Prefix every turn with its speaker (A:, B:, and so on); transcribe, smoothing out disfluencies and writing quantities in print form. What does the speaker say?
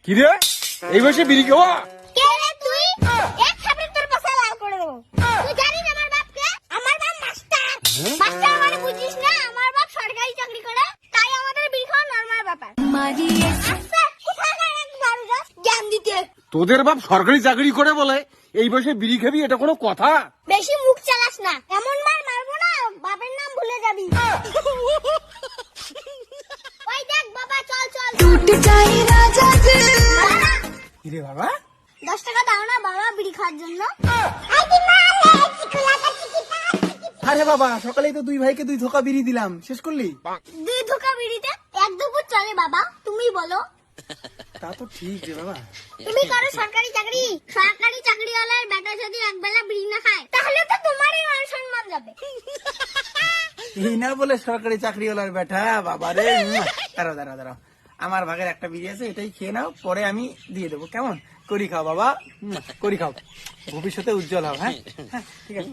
A: কি রে এই বয়সে বিড়ি খাওয়া?
B: কে রে তুই? এক থাপড়ে তোর পাছা লাল করে দেবো। তুই জানিস আমার বাপ কে? আমার বাপ মাস্টার। মাস্টার মানে বুঝিস না? আমার বাপ সরকারি চাকরি করে, তাই আমাদের বিড়ি খাওয়া নরমাল ব্যাপার। আচ্ছা, কোথায় গেল এক বারোটা? জ্ঞান দিতে।
A: তোদের বাপ সরকারি চাকরি করে বলে এই বয়সে বিড়ি খাবি, এটা কোনো কথা?
B: বেশি মুখ চালাস না, এমন মার মারবো না বাপের নাম ভুলে যাবি। ওই দেখ বাবা, চল চল।
C: टूट जाए राजा दिल।
A: কি রে বাবা?
B: 10 টাকা দাও না বাবা বিড়ি খাওয়ার জন্য।
D: আরে বাবা, সকালেই তো দুই ভাইকে 2 ধোকা বিড়ি দিলাম, শেষ করলি?
B: 2 ধোকা বিড়িতে 1 দুপুর চলে বাবা, তুমি বলো।
D: তা তো ঠিক রে বাবা।
B: তুমি করো সরকারি চাকরি, সরকারি চাকরিওয়ালার বেটা যদি একবেলা বিড়ি না খায় তাহলে তো তোমারই মান সম্মান যাবে।
D: এই না বলে সরকারি চাকরিওয়ালার বেটা, বাবা রে। দাঁড়াও দাঁড়াও দাঁড়াও, আমার ভাগের একটা বিড়ি আছে, এটাই খেয়ে নাও, পরে আমি দিয়ে দেবো, কেমন? করি খাও বাবা, করি খাও, ভবিষ্যতে উজ্জ্বল হও। হ্যাঁ হ্যাঁ, ঠিক আছে।